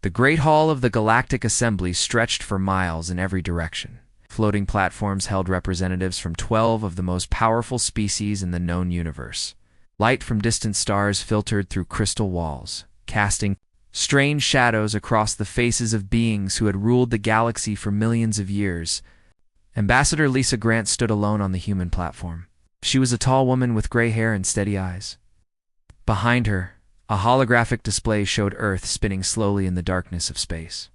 The Great Hall of the Galactic Assembly stretched for miles in every direction. Floating platforms held representatives from 12 of the most powerful species in the known universe. Light from distant stars filtered through crystal walls, casting strange shadows across the faces of beings who had ruled the galaxy for millions of years. Ambassador Lisa Grant stood alone on the human platform. She was a tall woman with gray hair and steady eyes. Behind her, a holographic display showed Earth spinning slowly in the darkness of space.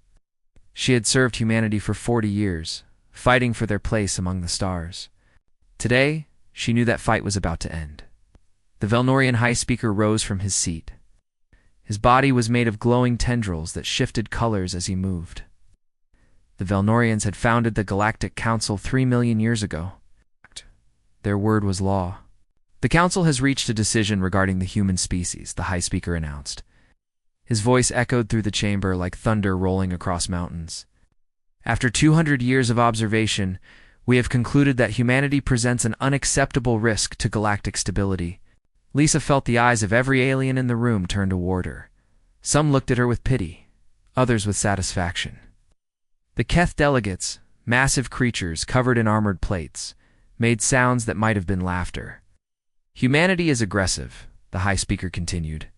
She had served humanity for 40 years, fighting for their place among the stars. Today, she knew that fight was about to end. The Velnorian High Speaker rose from his seat. His body was made of glowing tendrils that shifted colors as he moved. The Velnorians had founded the Galactic Council 3 million years ago. Their word was law. The Council has reached a decision regarding the human species, the High Speaker announced. His voice echoed through the chamber like thunder rolling across mountains. After 200 years of observation, we have concluded that humanity presents an unacceptable risk to galactic stability. Lisa felt the eyes of every alien in the room turn toward her. Some looked at her with pity, others with satisfaction. The Keth delegates, massive creatures covered in armored plates, made sounds that might have been laughter. Humanity is aggressive, the High Speaker continued.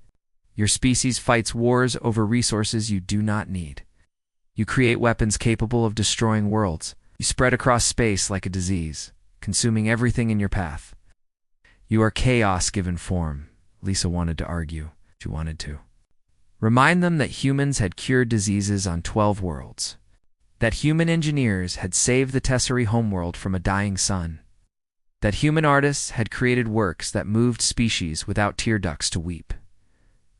Your species fights wars over resources you do not need. You create weapons capable of destroying worlds. You spread across space like a disease, consuming everything in your path. You are chaos given form, Lisa wanted to argue. She wanted to remind them that humans had cured diseases on 12 worlds, that human engineers had saved the Tesserae homeworld from a dying sun, that human artists had created works that moved species without tear ducts to weep.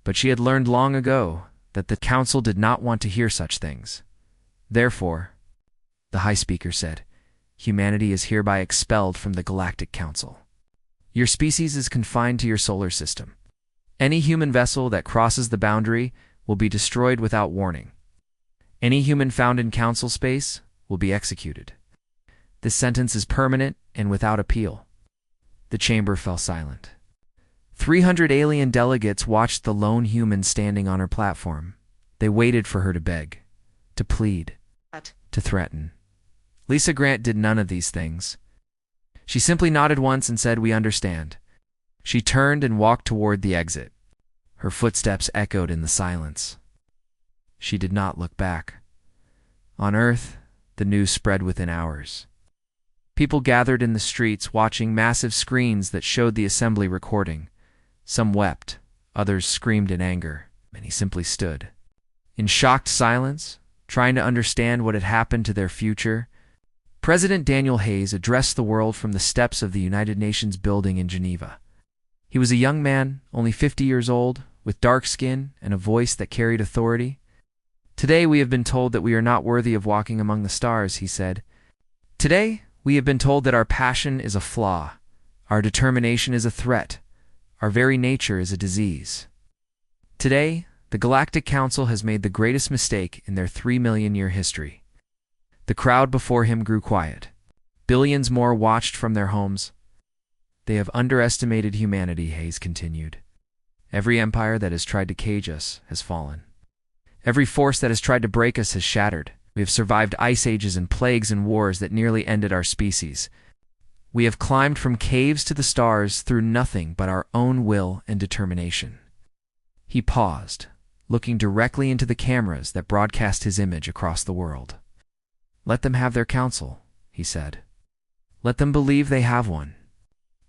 But she had learned long ago that the Council did not want to hear such things. Therefore, the High Speaker said, humanity is hereby expelled from the Galactic Council. Your species is confined to your solar system. Any human vessel that crosses the boundary will be destroyed without warning. Any human found in Council space will be executed. This sentence is permanent and without appeal. The chamber fell silent. 300 alien delegates watched the lone human standing on her platform. They waited for her to beg, to plead, to threaten. Lisa Grant did none of these things. She simply nodded once and said, "We understand." She turned and walked toward the exit. Her footsteps echoed in the silence. She did not look back. On Earth, the news spread within hours. People gathered in the streets watching massive screens that showed the assembly recording. Some wept, others screamed in anger. Many simply stood in shocked silence, trying to understand what had happened to their future. President Daniel Hayes addressed the world from the steps of the United Nations building in Geneva. He was a young man, only 50 years old, with dark skin and a voice that carried authority. Today we have been told that we are not worthy of walking among the stars, he said. Today we have been told that our passion is a flaw, our determination is a threat, our very nature is a disease. Today, the Galactic Council has made the greatest mistake in their 3-million-year history. The crowd before him grew quiet. Billions more watched from their homes. They have underestimated humanity, Hayes continued. Every empire that has tried to cage us has fallen. Every force that has tried to break us has shattered. We have survived ice ages and plagues and wars that nearly ended our species. We have climbed from caves to the stars through nothing but our own will and determination. He paused, looking directly into the cameras that broadcast his image across the world. Let them have their council, he said. Let them believe they have one.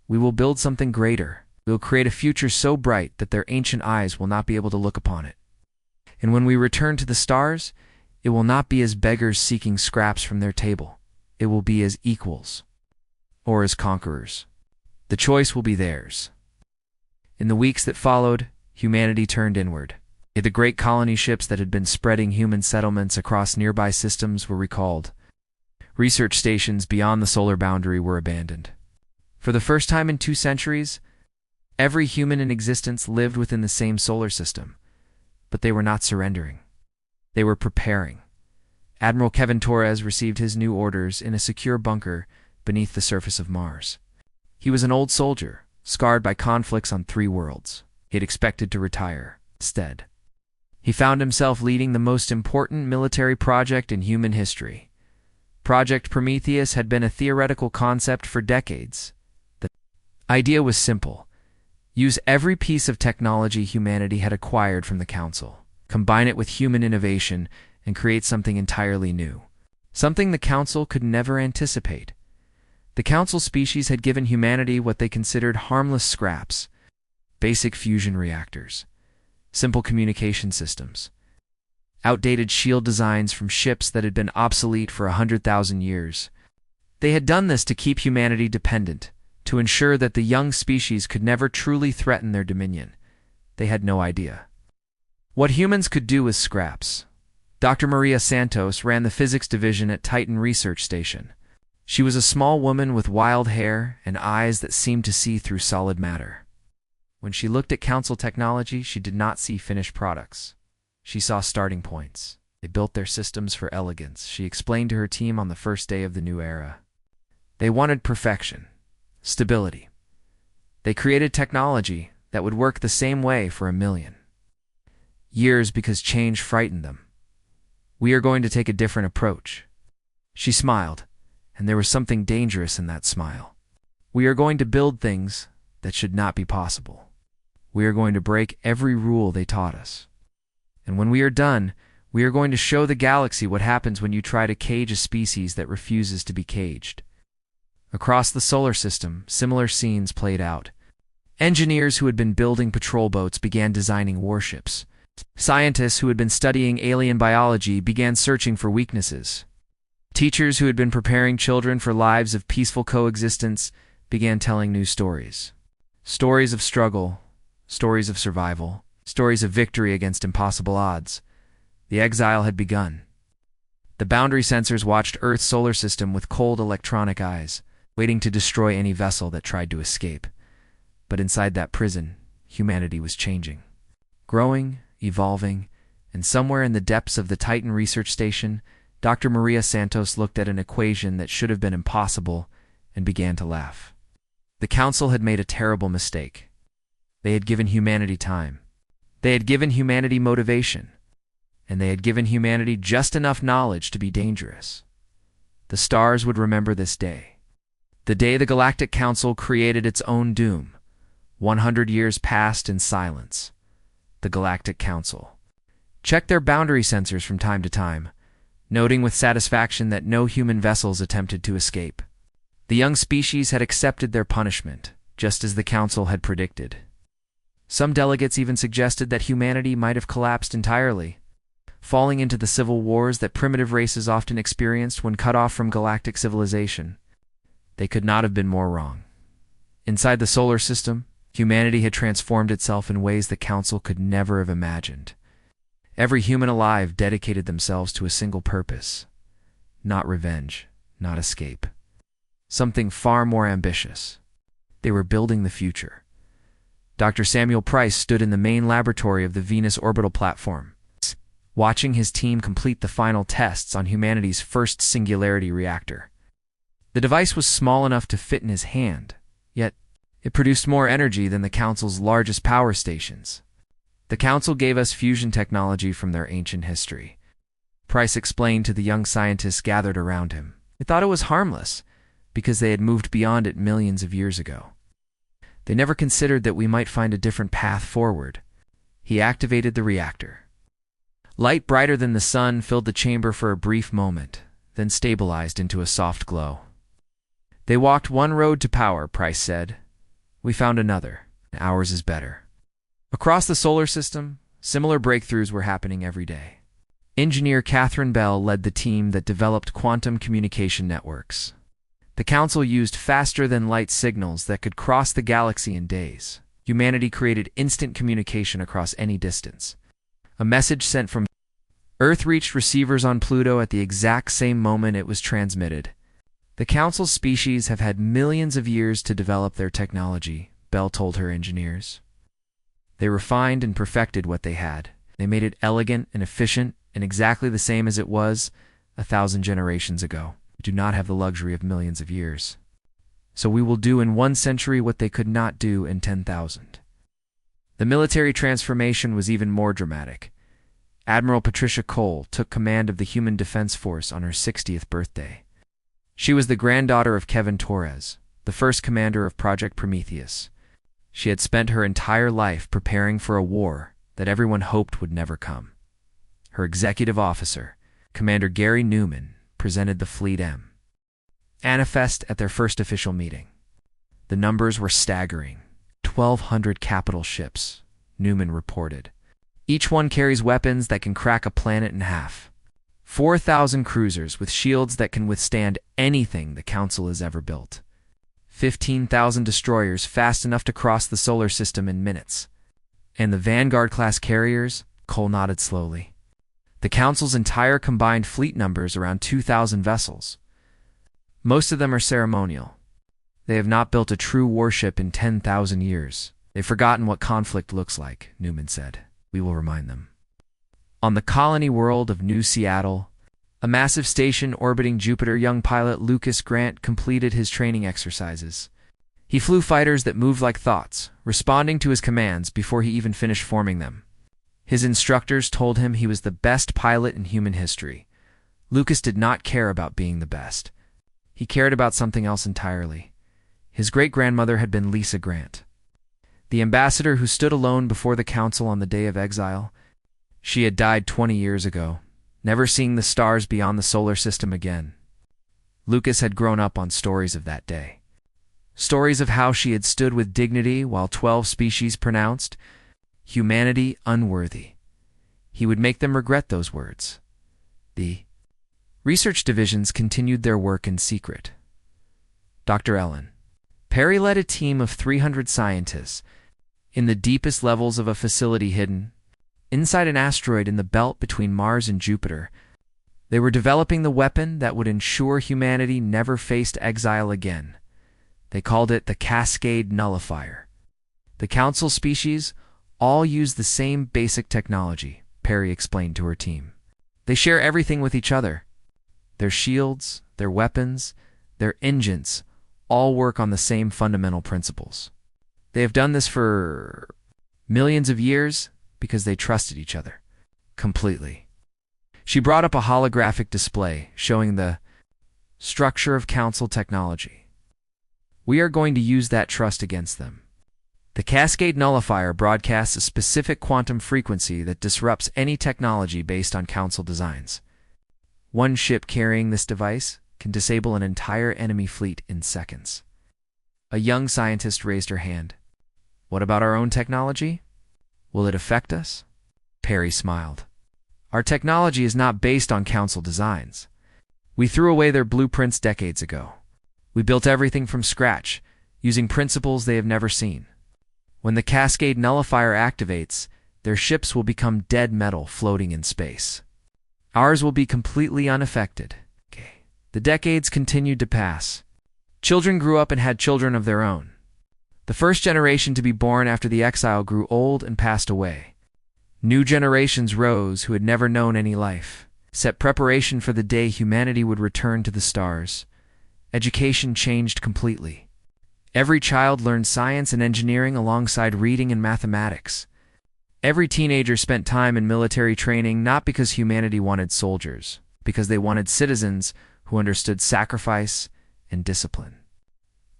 We will build something greater. We will create a future so bright that their ancient eyes will not be able to look upon it. And when we return to the stars, it will not be as beggars seeking scraps from their table. It will be as equals, or as conquerors. The choice will be theirs. In the weeks that followed, humanity turned inward. The great colony ships that had been spreading human settlements across nearby systems were recalled. Research stations beyond the solar boundary were abandoned. For the first time in 2 centuries, every human in existence lived within the same solar system, but they were not surrendering. They were preparing. Admiral Kevin Torres received his new orders in a secure bunker beneath the surface of Mars. He was an old soldier, scarred by conflicts on 3 worlds. He had expected to retire. Instead, He found himself leading the most important military project in human history. Project Prometheus had been a theoretical concept for decades. The idea was simple. Use every piece of technology humanity had acquired from the Council, combine it with human innovation, and create something entirely new. Something the Council could never anticipate. The Council species had given humanity what they considered harmless scraps: basic fusion reactors, simple communication systems, outdated shield designs from ships that had been obsolete for 100,000 years. They had done this to keep humanity dependent, to ensure that the young species could never truly threaten their dominion. They had no idea what humans could do with scraps. Dr. Maria Santos ran the physics division at Titan Research Station. She was a small woman with wild hair and eyes that seemed to see through solid matter. When she looked at Council technology, she did not see finished products. She saw starting points. They built their systems for elegance, she explained to her team on the first day of the new era. They wanted perfection, stability. They created technology that would work the same way for 1,000,000 years because change frightened them. We are going to take a different approach. She smiled, and there was something dangerous in that smile. We are going to build things that should not be possible. We are going to break every rule they taught us. And when we are done, we are going to show the galaxy what happens when you try to cage a species that refuses to be caged. Across the solar system, similar scenes played out. Engineers who had been building patrol boats began designing warships. Scientists who had been studying alien biology began searching for weaknesses. Teachers who had been preparing children for lives of peaceful coexistence began telling new stories. Stories of struggle, stories of survival, stories of victory against impossible odds. The exile had begun. The boundary sensors watched Earth's solar system with cold electronic eyes, waiting to destroy any vessel that tried to escape. But inside that prison, humanity was changing, growing, evolving, and somewhere in the depths of the Titan Research Station, Dr. Maria Santos looked at an equation that should have been impossible and began to laugh. The Council had made a terrible mistake. They had given humanity time. They had given humanity motivation. And they had given humanity just enough knowledge to be dangerous. The stars would remember this day. The day the Galactic Council created its own doom. 100 years passed in silence. The Galactic Council checked their boundary sensors from time to time, noting with satisfaction that no human vessels attempted to escape. The young species had accepted their punishment, just as the Council had predicted. Some delegates even suggested that humanity might have collapsed entirely, falling into the civil wars that primitive races often experienced when cut off from galactic civilization. They could not have been more wrong. Inside the solar system, humanity had transformed itself in ways the Council could never have imagined. Every human alive dedicated themselves to a single purpose. Not revenge, not escape. Something far more ambitious. They were building the future. Dr. Samuel Price stood in the main laboratory of the Venus orbital platform, watching his team complete the final tests on humanity's first singularity reactor. The device was small enough to fit in his hand, yet it produced more energy than the Council's largest power stations. The Council gave us fusion technology from their ancient history, Price explained to the young scientists gathered around him. They thought it was harmless, because they had moved beyond it millions of years ago. They never considered that we might find a different path forward. He activated the reactor. Light brighter than the sun filled the chamber for a brief moment, then stabilized into a soft glow. They walked one road to power, Price said. We found another. Ours is better. Across the solar system, similar breakthroughs were happening every day. Engineer Catherine Bell led the team that developed quantum communication networks. The Council used faster-than-light signals that could cross the galaxy in days. Humanity created instant communication across any distance. A message sent from Earth reached receivers on Pluto at the exact same moment it was transmitted. The Council's species have had millions of years to develop their technology, Bell told her engineers. They refined and perfected what they had. They made it elegant and efficient and exactly the same as it was 1,000 generations ago. We do not have the luxury of millions of years. So we will do in 1 century what they could not do in 10,000. The military transformation was even more dramatic. Admiral Patricia Cole took command of the Human Defense Force on her 60th birthday. She was the granddaughter of Kevin Torres, the first commander of Project Prometheus. She had spent her entire life preparing for a war that everyone hoped would never come. Her executive officer, Commander Gary Newman, presented the Fleet M manifest at their first official meeting. The numbers were staggering. 1,200 capital ships, Newman reported. Each one carries weapons that can crack a planet in half. 4,000 cruisers with shields that can withstand anything the Council has ever built. 15,000 destroyers fast enough to cross the solar system in minutes. And the Vanguard-class carriers, Cole nodded slowly. The Council's entire combined fleet numbers around 2,000 vessels. Most of them are ceremonial. They have not built a true warship in 10,000 years. They've forgotten what conflict looks like, Newman said. We will remind them. On the colony world of New Seattle, a massive station orbiting Jupiter, young pilot Lucas Grant completed his training exercises. He flew fighters that moved like thoughts, responding to his commands before he even finished forming them. His instructors told him he was the best pilot in human history. Lucas did not care about being the best. He cared about something else entirely. His great-grandmother had been Lisa Grant, the ambassador who stood alone before the Council on the day of exile. She had died 20 years ago, never seeing the stars beyond the solar system again. Lucas had grown up on stories of that day. Stories of how she had stood with dignity while 12 species pronounced humanity unworthy. He would make them regret those words. The research divisions continued their work in secret. Dr. Ellen Perry led a team of 300 scientists in the deepest levels of a facility hidden inside an asteroid in the belt between Mars and Jupiter. They were developing the weapon that would ensure humanity never faced exile again. They called it the Cascade Nullifier. The Council species all use the same basic technology, Perry explained to her team. They share everything with each other. Their shields, their weapons, their engines all work on the same fundamental principles. They have done this for millions of years because they trusted each other completely. She brought up a holographic display showing the structure of Council technology. We are going to use that trust against them. The Cascade Nullifier broadcasts a specific quantum frequency that disrupts any technology based on Council designs. One ship carrying this device can disable an entire enemy fleet in seconds. A young scientist raised her hand. What about our own technology? Will it affect us? Perry smiled. Our technology is not based on Council designs. We threw away their blueprints decades ago. We built everything from scratch, using principles they have never seen. When the Cascade Nullifier activates, their ships will become dead metal floating in space. Ours will be completely unaffected. The decades continued to pass. Children grew up and had children of their own. The first generation to be born after the exile grew old and passed away. New generations rose who had never known any life, set preparation for the day humanity would return to the stars. Education changed completely. Every child learned science and engineering alongside reading and mathematics. Every teenager spent time in military training not because humanity wanted soldiers, because they wanted citizens who understood sacrifice and discipline.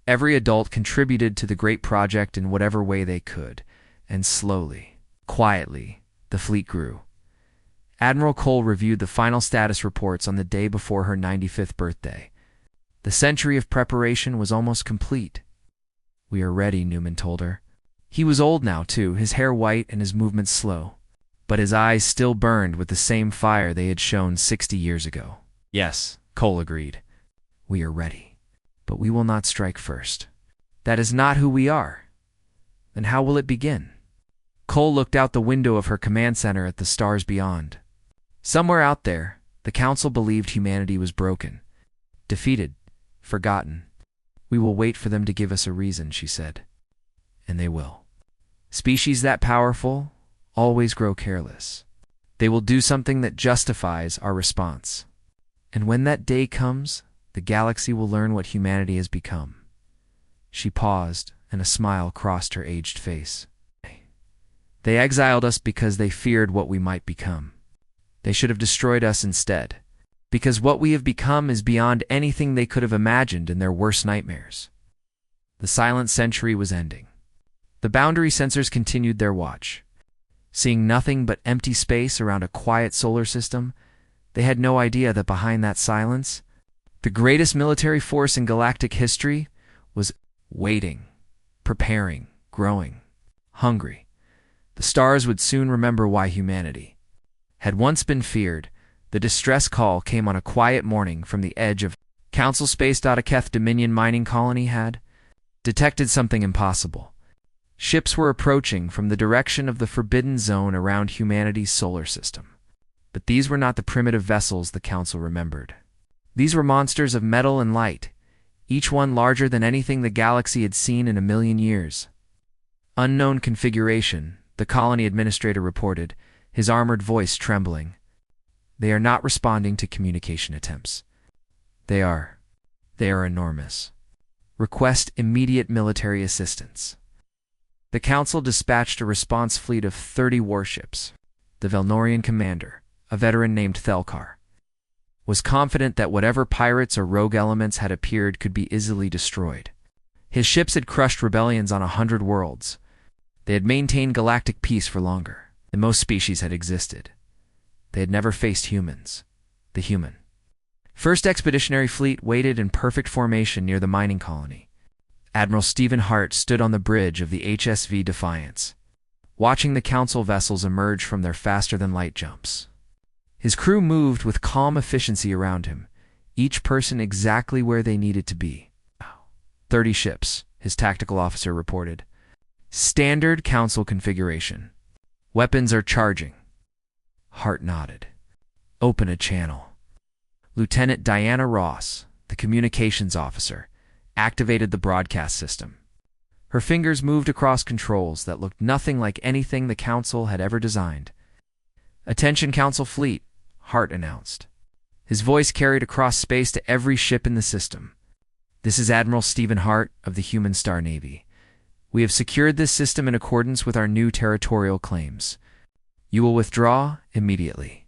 Every adult contributed to the great project in whatever way they could, and slowly, quietly, the fleet grew. Admiral Cole reviewed the final status reports on the day before her 95th birthday. The century of preparation was almost complete. We are ready, Newman told her. He was old now, too, his hair white and his movements slow. But his eyes still burned with the same fire they had shown 60 years ago. Yes, Cole agreed. We are ready. But we will not strike first. That is not who we are. Then how will it begin? Cole looked out the window of her command center at the stars beyond. Somewhere out there, the Council believed humanity was broken, defeated, forgotten. We will wait for them to give us a reason, she said. And they will. Species that powerful always grow careless. They will do something that justifies our response. And when that day comes, the galaxy will learn what humanity has become. She paused, and a smile crossed her aged face. They exiled us because they feared what we might become. They should have destroyed us instead, because what we have become is beyond anything they could have imagined in their worst nightmares. The silent century was ending. The boundary sensors continued their watch. Seeing nothing but empty space around a quiet solar system, they had no idea that behind that silence, the greatest military force in galactic history was waiting, preparing, growing, hungry. The stars would soon remember why humanity had once been feared. The distress call came on a quiet morning from the edge of Council Space. A Keth Dominion mining colony had detected something impossible. Ships were approaching from the direction of the forbidden zone around humanity's solar system. But these were not the primitive vessels the Council remembered. These were monsters of metal and light, each one larger than anything the galaxy had seen in a million years. Unknown configuration, the colony administrator reported, his armored voice trembling. They are not responding to communication attempts. They are enormous. Request immediate military assistance. The Council dispatched a response fleet of 30 warships. The Velnorian commander, a veteran named Thelkar, was confident that whatever pirates or rogue elements had appeared could be easily destroyed. His ships had crushed rebellions on 100 worlds. They had maintained galactic peace for longer than most species had existed. They had never faced humans. The human First Expeditionary Fleet waited in perfect formation near the mining colony. Admiral Stephen Hart stood on the bridge of the HSV Defiance, watching the Council vessels emerge from their faster-than-light jumps. His crew moved with calm efficiency around him, each person exactly where they needed to be. 30 ships, his tactical officer reported. Standard Council configuration. Weapons are charging. Hart nodded. Open a channel. Lieutenant Diana Ross, the communications officer, activated the broadcast system. Her fingers moved across controls that looked nothing like anything the Council had ever designed. Attention Council Fleet, Hart announced. His voice carried across space to every ship in the system. This is Admiral Stephen Hart of the Human Star Navy. We have secured this system in accordance with our new territorial claims. You will withdraw immediately.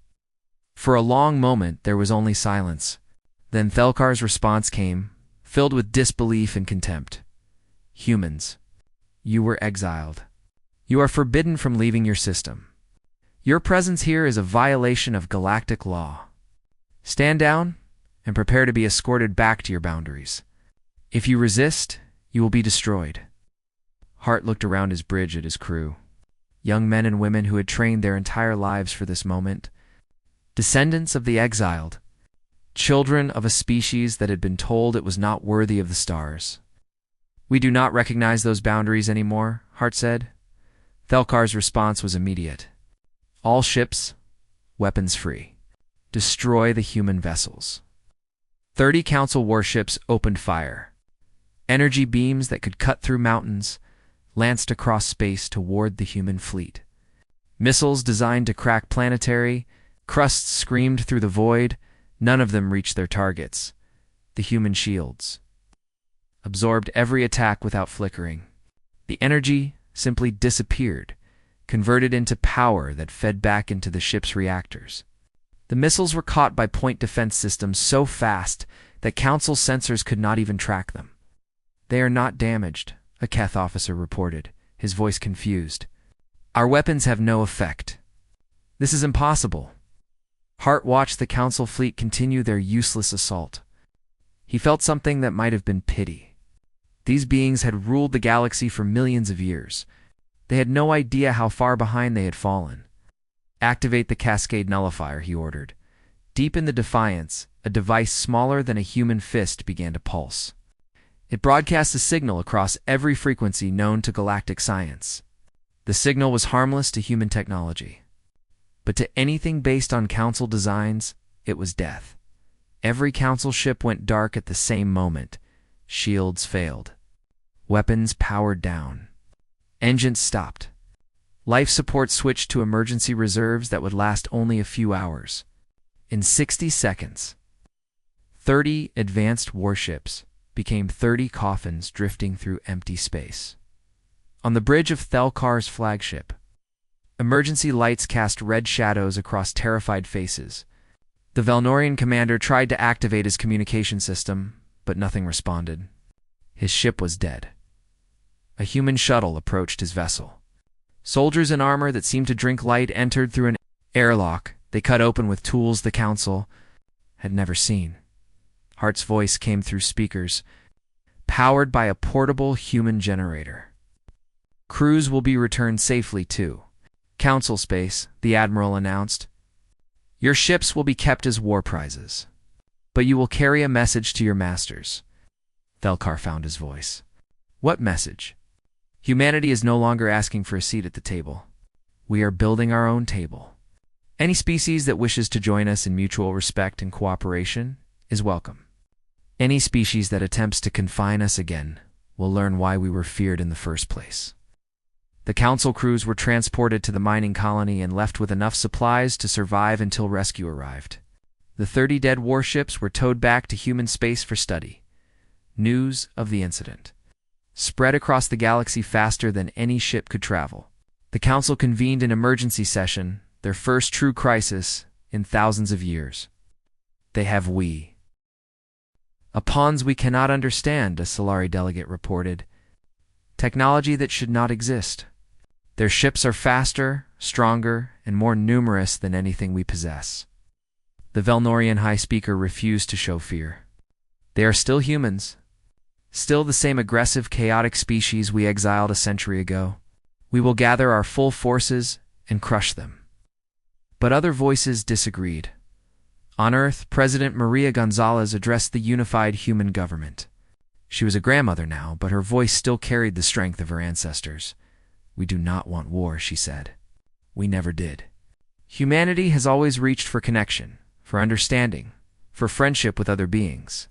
For a long moment, there was only silence. Then Thelkar's response came, filled with disbelief and contempt. Humans, you were exiled. You are forbidden from leaving your system. Your presence here is a violation of galactic law. Stand down and prepare to be escorted back to your boundaries. If you resist, you will be destroyed. Hart looked around his bridge at his crew. Young men and women who had trained their entire lives for this moment. Descendants of the exiled. Children of a species that had been told it was not worthy of the stars. We do not recognize those boundaries anymore, Hart said. Thelkar's response was immediate. All ships, weapons free. Destroy the human vessels. 30 Council warships opened fire. Energy beams that could cut through mountains lanced across space toward the human fleet. Missiles designed to crack planetary crusts screamed through the void. None of them reached their targets. The human shields absorbed every attack without flickering. The energy simply disappeared, converted into power that fed back into the ship's reactors. The missiles were caught by point defense systems so fast that Council sensors could not even track them. They are not damaged, a Keth officer reported, his voice confused. Our weapons have no effect. This is impossible. Hart watched the Council fleet continue their useless assault. He felt something that might have been pity. These beings had ruled the galaxy for millions of years. They had no idea how far behind they had fallen. Activate the Cascade Nullifier, he ordered. Deep in the Defiance, a device smaller than a human fist began to pulse. It broadcast a signal across every frequency known to galactic science. The signal was harmless to human technology. But to anything based on Council designs, it was death. Every Council ship went dark at the same moment. Shields failed. Weapons powered down. Engines stopped. Life support switched to emergency reserves that would last only a few hours. In 60 seconds, 30 advanced warships became 30 coffins drifting through empty space. On the bridge of Thelkar's flagship, Emergency lights cast red shadows across terrified faces. The Velnorian commander tried to activate his communication system, but nothing responded. His ship was dead. A human shuttle approached his vessel. Soldiers in armor that seemed to drink light entered through an airlock they cut open with tools the Council had never seen. Hart's voice came through speakers, powered by a portable human generator. Crews will be returned safely, too. Council space, the Admiral announced. Your ships will be kept as war prizes, but you will carry a message to your masters. Thelkar found his voice. What message? Humanity is no longer asking for a seat at the table. We are building our own table. Any species that wishes to join us in mutual respect and cooperation is welcome. Any species that attempts to confine us again will learn why we were feared in the first place. The Council crews were transported to the mining colony and left with enough supplies to survive until rescue arrived. The 30 dead warships were towed back to human space for study. News of the incident spread across the galaxy faster than any ship could travel. The Council convened an emergency session, their first true crisis in thousands of years. They have a pawns we cannot understand, a Solari delegate reported. Technology that should not exist. Their ships are faster, stronger, and more numerous than anything we possess. The Velnorian High Speaker refused to show fear. They are still humans. Still the same aggressive, chaotic species we exiled a century ago. We will gather our full forces and crush them. But other voices disagreed. On Earth, President Maria Gonzalez addressed the unified human government. She was a grandmother now, but her voice still carried the strength of her ancestors. We do not want war, she said. We never did. Humanity has always reached for connection, for understanding, for friendship with other beings.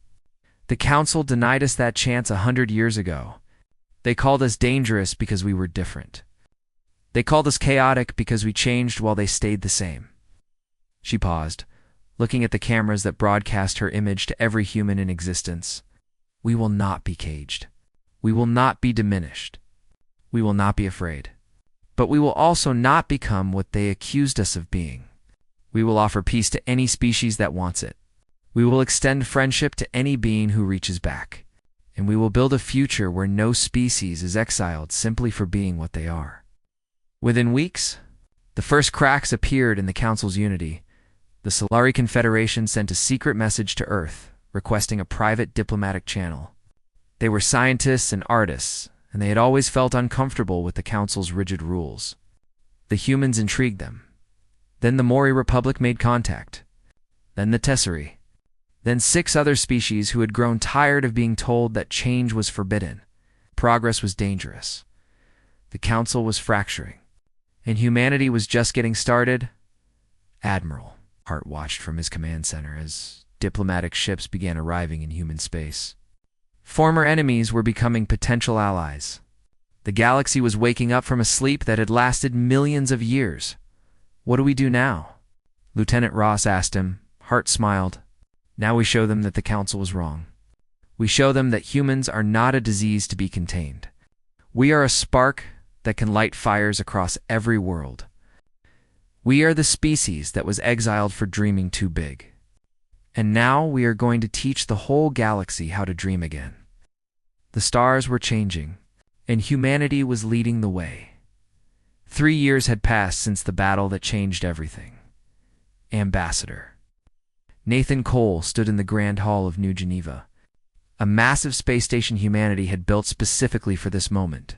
The Council denied us that chance 100 years ago. They called us dangerous because we were different. They called us chaotic because we changed while they stayed the same. She paused, looking at the cameras that broadcast her image to every human in existence. We will not be caged. We will not be diminished. We will not be afraid. But we will also not become what they accused us of being. We will offer peace to any species that wants it. We will extend friendship to any being who reaches back. And we will build a future where no species is exiled simply for being what they are. Within weeks, the first cracks appeared in the Council's unity. The Solari Confederation sent a secret message to Earth, requesting a private diplomatic channel. They were scientists and artists, and they had always felt uncomfortable with the Council's rigid rules. The humans intrigued them. Then the Mori Republic made contact. Then the Tesseri. Then 6 other species who had grown tired of being told that change was forbidden. Progress was dangerous. The Council was fracturing. And humanity was just getting started. Admiral Hart watched from his command center as diplomatic ships began arriving in human space. Former enemies were becoming potential allies. The galaxy was waking up from a sleep that had lasted millions of years. What do we do now? Lieutenant Ross asked him. Hart smiled. Now we show them that the Council was wrong. We show them that humans are not a disease to be contained. We are a spark that can light fires across every world. We are the species that was exiled for dreaming too big. And now we are going to teach the whole galaxy how to dream again. The stars were changing, and humanity was leading the way. 3 years had passed since the battle that changed everything. Ambassador Nathan Cole stood in the Grand Hall of New Geneva, a massive space station humanity had built specifically for this moment.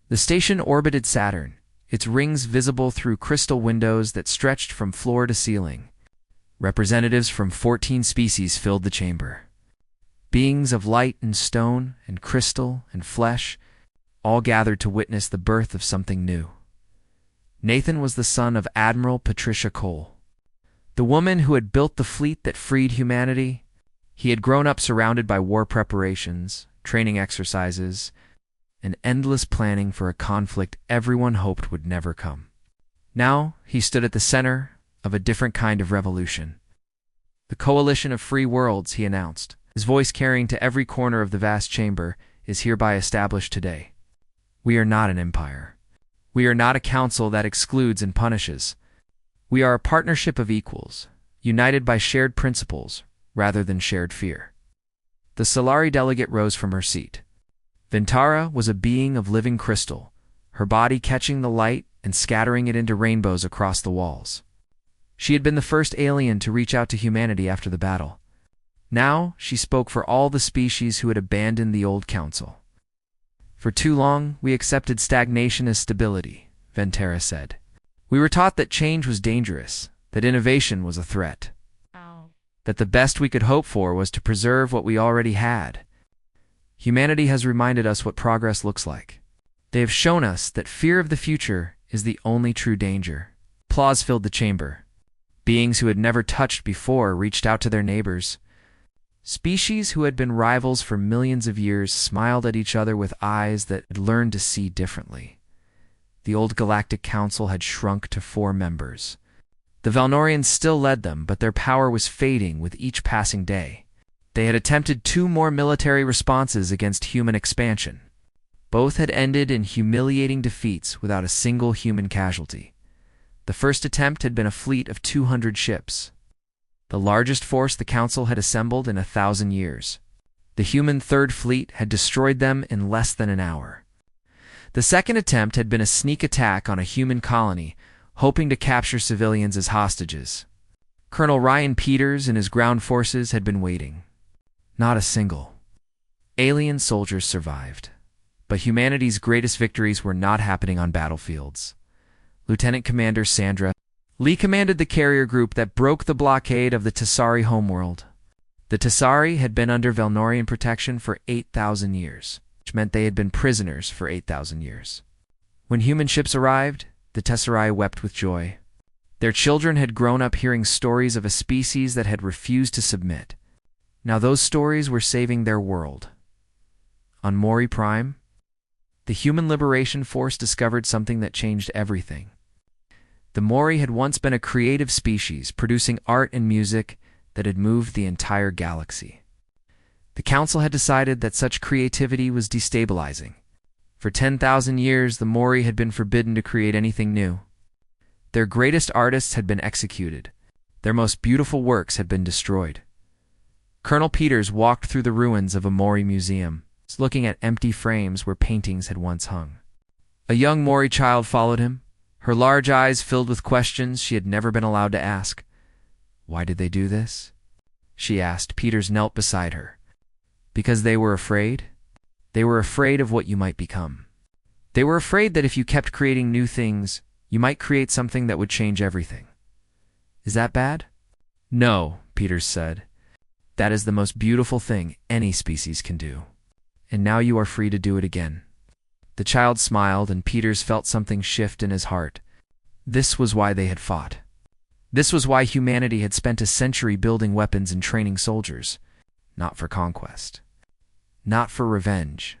The station orbited Saturn, its rings visible through crystal windows that stretched from floor to ceiling. Representatives from 14 species filled the chamber. Beings of light and stone and crystal and flesh, all gathered to witness the birth of something new. Nathan was the son of Admiral Patricia Cole, the woman who had built the fleet that freed humanity. He had grown up surrounded by war preparations, training exercises, and endless planning for a conflict everyone hoped would never come. Now he stood at the center of a different kind of revolution. The Coalition of Free Worlds, he announced, his voice carrying to every corner of the vast chamber, is hereby established today. We are not an empire. We are not a council that excludes and punishes. We are a partnership of equals, united by shared principles rather than shared fear. The Solari delegate rose from her seat. Vintara was a being of living crystal, her body catching the light and scattering it into rainbows across the walls. She had been the first alien to reach out to humanity after the battle. Now she spoke for all the species who had abandoned the old council. For too long, we accepted stagnation as stability, Ventera said. We were taught that change was dangerous, that innovation was a threat, that the best we could hope for was to preserve what we already had. Humanity has reminded us what progress looks like. They have shown us that fear of the future is the only true danger. Applause filled the chamber. Beings who had never touched before reached out to their neighbors. Species who had been rivals for millions of years smiled at each other with eyes that had learned to see differently. The old Galactic Council had shrunk to 4 members. The Valnorians still led them, but their power was fading with each passing day. They had attempted 2 more military responses against human expansion. Both had ended in humiliating defeats without a single human casualty. The first attempt had been a fleet of 200 ships, the largest force the Council had assembled in 1,000 years. The human Third Fleet had destroyed them in less than an hour. The second attempt had been a sneak attack on a human colony, hoping to capture civilians as hostages. Colonel Ryan Peters and his ground forces had been waiting. Not a single alien soldier survived. But humanity's greatest victories were not happening on battlefields. Lieutenant Commander Sandra Lee commanded the carrier group that broke the blockade of the Tessari homeworld. The Tessari had been under Valnorian protection for 8,000 years, which meant they had been prisoners for 8,000 years. When human ships arrived, the Tessari wept with joy. Their children had grown up hearing stories of a species that had refused to submit. Now those stories were saving their world. On Mori Prime, the Human Liberation Force discovered something that changed everything. The Mori had once been a creative species, producing art and music that had moved the entire galaxy. The Council had decided that such creativity was destabilizing. For 10,000 years, the Mori had been forbidden to create anything new. Their greatest artists had been executed. Their most beautiful works had been destroyed. Colonel Peters walked through the ruins of a Mori museum, looking at empty frames where paintings had once hung. A young Mori child followed him, her large eyes filled with questions she had never been allowed to ask. Why did they do this? She asked. Peters knelt beside her. Because they were afraid? They were afraid of what you might become. They were afraid that if you kept creating new things, you might create something that would change everything. Is that bad? No, Peters said. That is the most beautiful thing any species can do. And now you are free to do it again. The child smiled, and Peters felt something shift in his heart. This was why they had fought. This was why humanity had spent a century building weapons and training soldiers. Not for conquest. Not for revenge.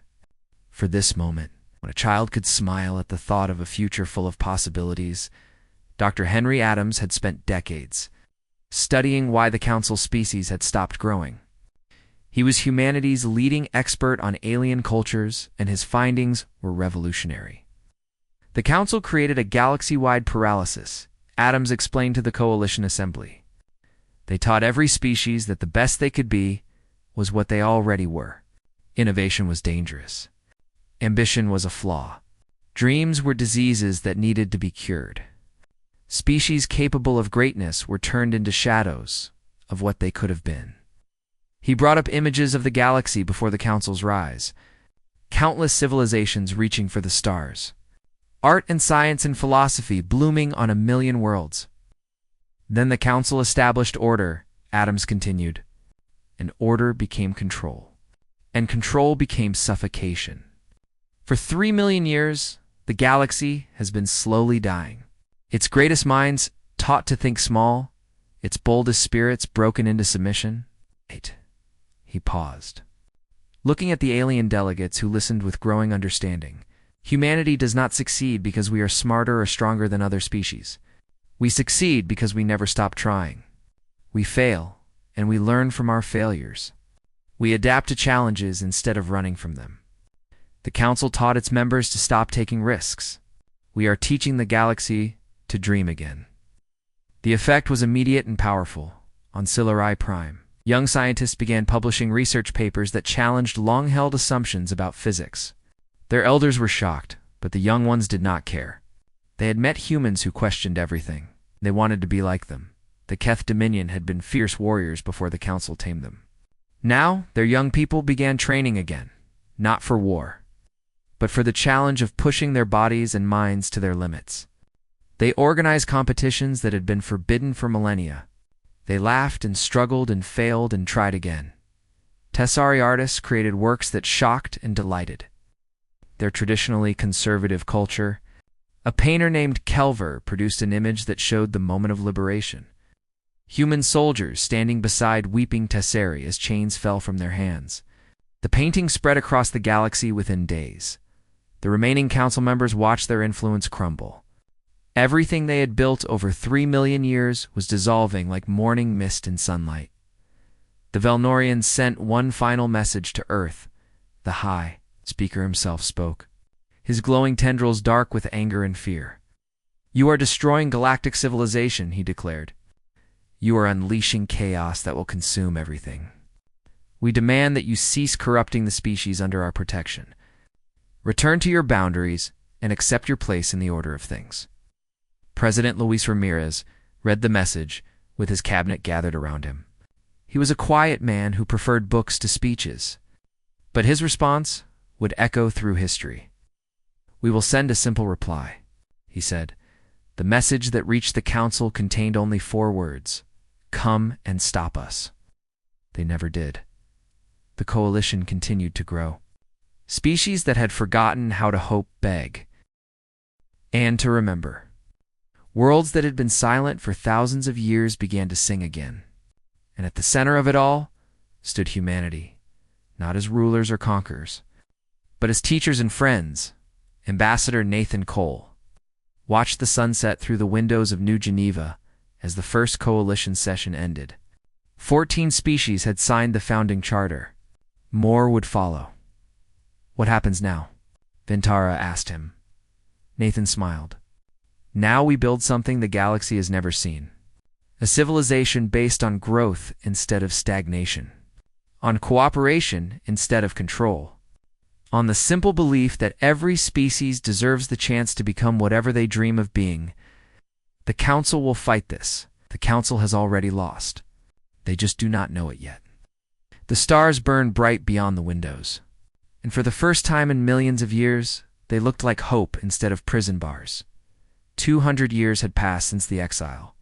For this moment, when a child could smile at the thought of a future full of possibilities. Dr. Henry Adams had spent decades studying why the Council species had stopped growing. He was humanity's leading expert on alien cultures, and his findings were revolutionary. The Council created a galaxy-wide paralysis, Adams explained to the Coalition Assembly. They taught every species that the best they could be was what they already were. Innovation was dangerous. Ambition was a flaw. Dreams were diseases that needed to be cured. Species capable of greatness were turned into shadows of what they could have been. He brought up images of the galaxy before the Council's rise. Countless civilizations reaching for the stars. Art and science and philosophy blooming on 1,000,000 worlds. Then the Council established order, Adams continued. And order became control. And control became suffocation. For 3 million years, the galaxy has been slowly dying. Its greatest minds taught to think small, its boldest spirits broken into submission. Wait. He paused. Looking at the alien delegates who listened with growing understanding, humanity does not succeed because we are smarter or stronger than other species. We succeed because we never stop trying. We fail, and we learn from our failures. We adapt to challenges instead of running from them. The Council taught its members to stop taking risks. We are teaching the galaxy to dream again. The effect was immediate and powerful. On Silurai Prime, young scientists began publishing research papers that challenged long-held assumptions about physics. Their elders were shocked, but the young ones did not care. They had met humans who questioned everything. They wanted to be like them. The Keth Dominion had been fierce warriors before the Council tamed them. Now, their young people began training again, not for war, but for the challenge of pushing their bodies and minds to their limits. They organized competitions that had been forbidden for millennia. They laughed and struggled and failed and tried again. Tessari artists created works that shocked and delighted. Their traditionally conservative culture, a painter named Kelver produced an image that showed the moment of liberation. Human soldiers standing beside weeping Tessari as chains fell from their hands. The painting spread across the galaxy within days. The remaining council members watched their influence crumble. Everything they had built over 3 million years was dissolving like morning mist in sunlight. The Velnorians sent one final message to Earth. The High Speaker himself spoke, his glowing tendrils dark with anger and fear. "You are destroying galactic civilization," he declared. "You are unleashing chaos that will consume everything. We demand that you cease corrupting the species under our protection. Return to your boundaries and accept your place in the order of things." President Luis Ramirez read the message with his cabinet gathered around him. He was a quiet man who preferred books to speeches, but his response would echo through history. "We will send a simple reply," he said. The message that reached the council contained only 4 words: "Come and stop us." They never did. The coalition continued to grow. Species that had forgotten how to hope beg and to remember. Worlds that had been silent for thousands of years began to sing again. And at the center of it all stood humanity, not as rulers or conquerors, but as teachers and friends. Ambassador Nathan Cole watched the sunset through the windows of New Geneva as the first coalition session ended. 14 species had signed the founding charter. More would follow. "What happens now?" Ventara asked him. Nathan smiled. "Now we build something the galaxy has never seen. A civilization based on growth instead of stagnation. On cooperation instead of control. On the simple belief that every species deserves the chance to become whatever they dream of being. The Council will fight this. The Council has already lost. They just do not know it yet." The stars burned bright beyond the windows, and for the first time in millions of years, they looked like hope instead of prison bars. 200 years had passed since the exile.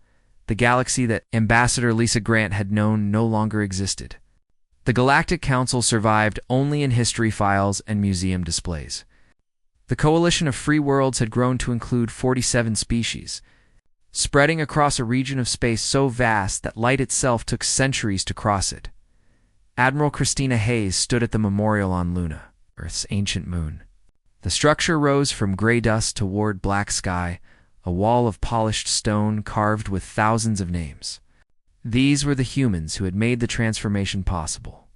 The galaxy that Ambassador Lisa Grant had known no longer existed. The Galactic Council survived only in history files and museum displays. The coalition of free worlds had grown to include 47 species, spreading across a region of space so vast that light itself took centuries to cross it. Admiral Christina Hayes stood at the memorial on Luna, Earth's ancient moon. The structure rose from gray dust toward black sky, a wall of polished stone carved with thousands of names. These were the humans who had made the transformation possible.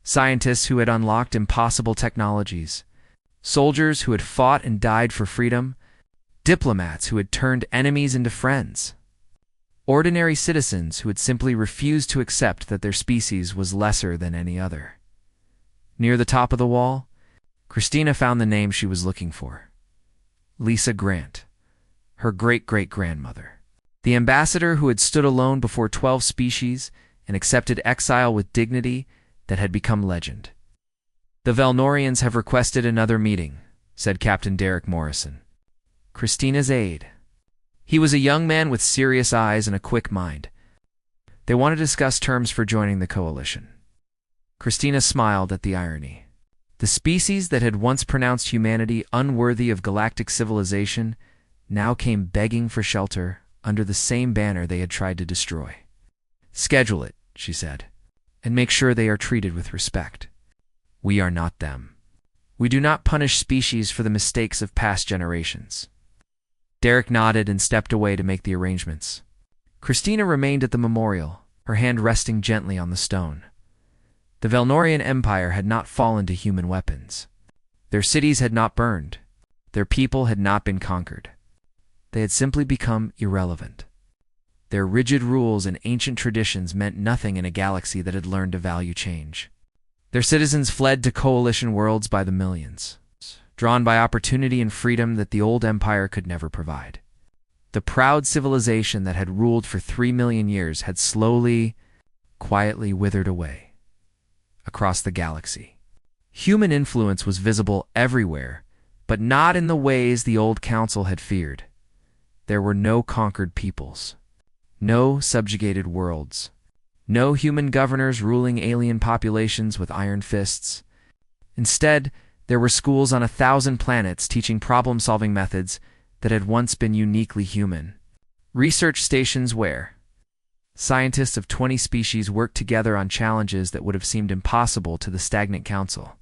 Scientists who had unlocked impossible technologies. Soldiers who had fought and died for freedom. Diplomats who had turned enemies into friends. Ordinary citizens who had simply refused to accept that their species was lesser than any other. Near the top of the wall, Christina found the name she was looking for. Lisa Grant, her great-great-grandmother. The ambassador who had stood alone before 12 species and accepted exile with dignity that had become legend. "The Velnorians have requested another meeting," said Captain Derek Morrison, Christina's aide. He was a young man with serious eyes and a quick mind. They want to discuss terms for joining the coalition. Christina smiled at the irony. The species that had once pronounced humanity unworthy of galactic civilization now came begging for shelter under the same banner they had tried to destroy. "Schedule it," she said, "and make sure they are treated with respect. We are not them. We do not punish species for the mistakes of past generations." Derek nodded and stepped away to make the arrangements. Christina remained at the memorial, her hand resting gently on the stone. The Velnorian Empire had not fallen to human weapons. Their cities had not burned. Their people had not been conquered. They had simply become irrelevant. Their rigid rules and ancient traditions meant nothing in a galaxy that had learned to value change. Their citizens fled to coalition worlds by the millions, drawn by opportunity and freedom that the old empire could never provide. The proud civilization that had ruled for 3 million years had slowly, quietly withered away across the galaxy. Human influence was visible everywhere, but not in the ways the old council had feared. There were no conquered peoples, no subjugated worlds, no human governors ruling alien populations with iron fists. Instead, there were schools on 1,000 planets teaching problem-solving methods that had once been uniquely human. Research stations where scientists of 20 species worked together on challenges that would have seemed impossible to the stagnant council.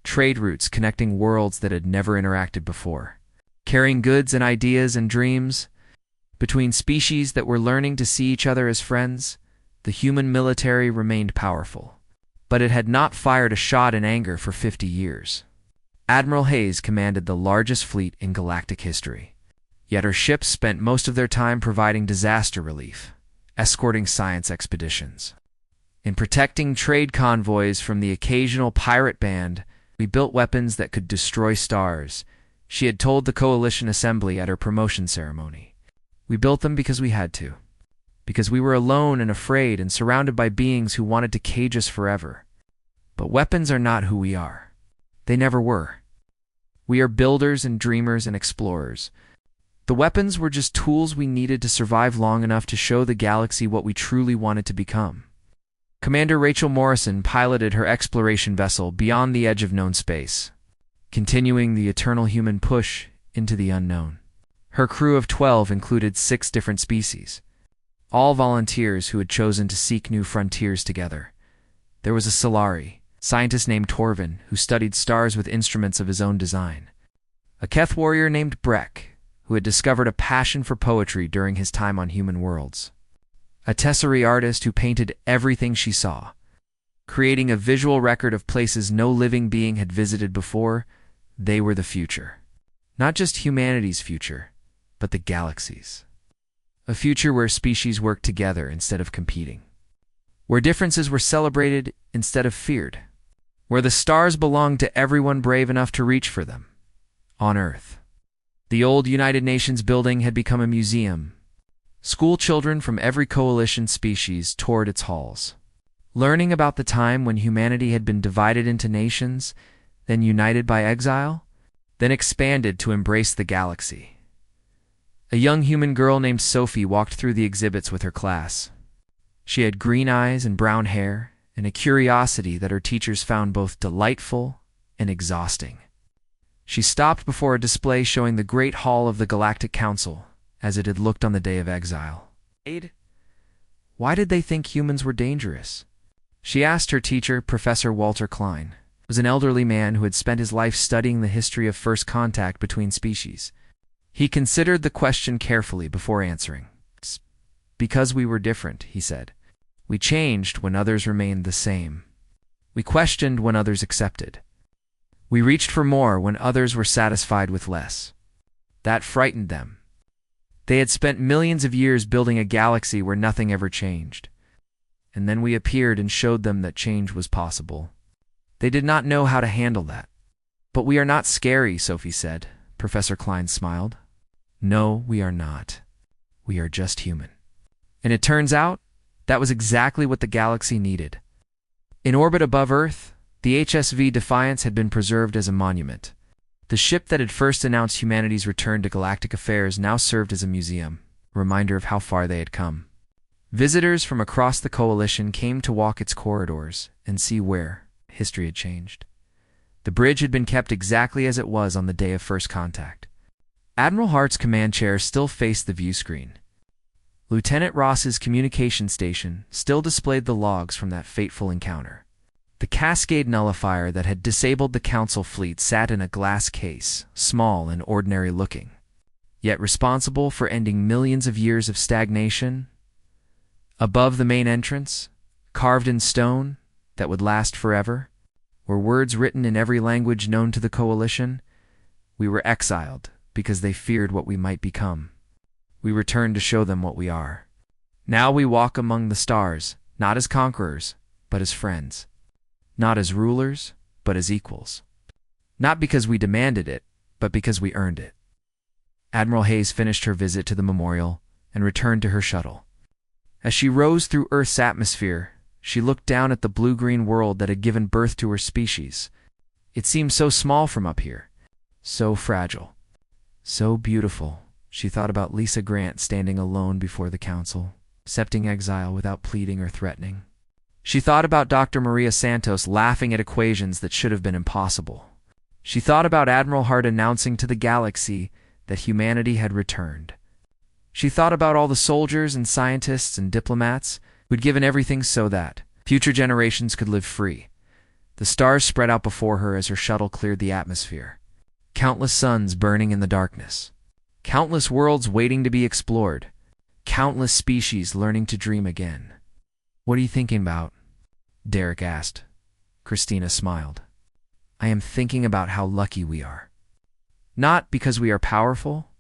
Trade routes connecting worlds that had never interacted before. Carrying goods and ideas and dreams between species that were learning to see each other as friends. The human military remained powerful, but it had not fired a shot in anger for 50 years. Admiral Hayes commanded the largest fleet in galactic history, yet her ships spent most of their time providing disaster relief, escorting science expeditions, and protecting trade convoys from the occasional pirate band. We built weapons that could destroy stars, she had told the Coalition Assembly at her promotion ceremony. We built them because we had to, because we were alone and afraid and surrounded by beings who wanted to cage us forever. But weapons are not who we are. They never were. We are builders and dreamers and explorers. The weapons were just tools we needed to survive long enough to show the galaxy what we truly wanted to become. Commander Rachel Morrison piloted her exploration vessel beyond the edge of known space, continuing the eternal human push into the unknown. Her crew of 12 included 6 different species, all volunteers who had chosen to seek new frontiers together. There was a Solari, scientist named Torvin, who studied stars with instruments of his own design. A Keth warrior named Breck, who had discovered a passion for poetry during his time on human worlds. A Tesserae artist who painted everything she saw, creating a visual record of places no living being had visited before. They were the future. Not just humanity's future, but the galaxy's. A future where species worked together instead of competing, where differences were celebrated instead of feared, where the stars belonged to everyone brave enough to reach for them. On Earth, the old United Nations building had become a museum. School children from every coalition species toured its halls, learning about the time when humanity had been divided into nations, then united by exile, then expanded to embrace the galaxy. A young human girl named Sophie walked through the exhibits with her class. She had green eyes and brown hair, and a curiosity that her teachers found both delightful and exhausting. She stopped before a display showing the Great Hall of the Galactic Council, as it had looked on the day of exile. Why did they think humans were dangerous? She asked her teacher, Professor Walter Klein. He was an elderly man who had spent his life studying the history of first contact between species. He considered the question carefully before answering. Because we were different, he said. We changed when others remained the same. We questioned when others accepted. We reached for more when others were satisfied with less. That frightened them. They had spent millions of years building a galaxy where nothing ever changed. And then we appeared and showed them that change was possible. They did not know how to handle that. But we are not scary, Sophie said. Professor Klein smiled. No, we are not. We are just human. And it turns out, that was exactly what the galaxy needed. In orbit above Earth, the HSV Defiance had been preserved as a monument. The ship that had first announced humanity's return to galactic affairs now served as a museum, a reminder of how far they had come. Visitors from across the coalition came to walk its corridors and see where history had changed. The bridge had been kept exactly as it was on the day of first contact. Admiral Hart's command chair still faced the view screen. Lieutenant Ross's communication station still displayed the logs from that fateful encounter. The Cascade nullifier that had disabled the Council fleet sat in a glass case, small and ordinary-looking, yet responsible for ending millions of years of stagnation. Above the main entrance, carved in stone that would last forever, were words written in every language known to the Coalition. We were exiled because they feared what we might become. We return to show them what we are. Now we walk among the stars, not as conquerors, but as friends. Not as rulers, but as equals. Not because we demanded it, but because we earned it. Admiral Hayes finished her visit to the memorial and returned to her shuttle. As she rose through Earth's atmosphere, she looked down at the blue-green world that had given birth to her species. It seemed so small from up here, so fragile, so beautiful. She thought about Lisa Grant standing alone before the council, accepting exile without pleading or threatening. She thought about Dr. Maria Santos laughing at equations that should have been impossible. She thought about Admiral Hart announcing to the galaxy that humanity had returned. She thought about all the soldiers and scientists and diplomats who'd given everything so that future generations could live free. The stars spread out before her as her shuttle cleared the atmosphere. Countless suns burning in the darkness. Countless worlds waiting to be explored. Countless species learning to dream again. "What are you thinking about?" Derek asked. Christina smiled. "I am thinking about how lucky we are. Not because we are powerful,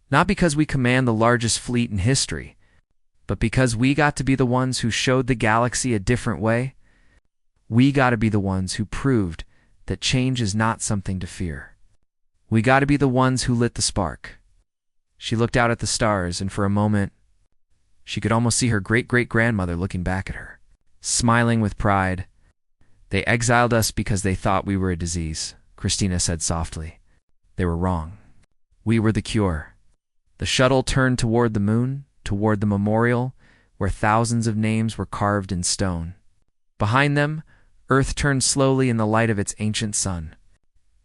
not because we command the largest fleet in history, but because we got to be the ones who showed the galaxy a different way. We got to be the ones who proved that change is not something to fear. We got to be the ones who lit the spark." She looked out at the stars, and for a moment, she could almost see her great-great-grandmother looking back at her, smiling with pride. "They exiled us because they thought we were a disease," Christina said softly. "They were wrong. We were the cure." The shuttle turned toward the moon, toward the memorial, where thousands of names were carved in stone. Behind them, Earth turned slowly in the light of its ancient sun.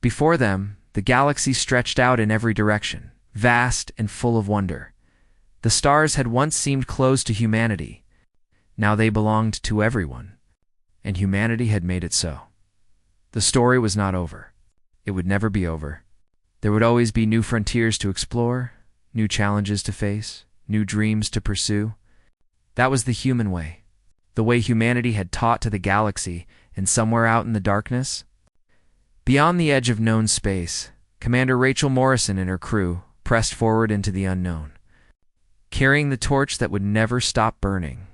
Before them, the galaxy stretched out in every direction, vast and full of wonder. The stars had once seemed closed to humanity. Now they belonged to everyone, and humanity had made it so. The story was not over. It would never be over. There would always be new frontiers to explore, new challenges to face, new dreams to pursue. That was the human way, the way humanity had taught to the galaxy, and somewhere out in the darkness, beyond the edge of known space, Commander Rachel Morrison and her crew pressed forward into the unknown, carrying the torch that would never stop burning.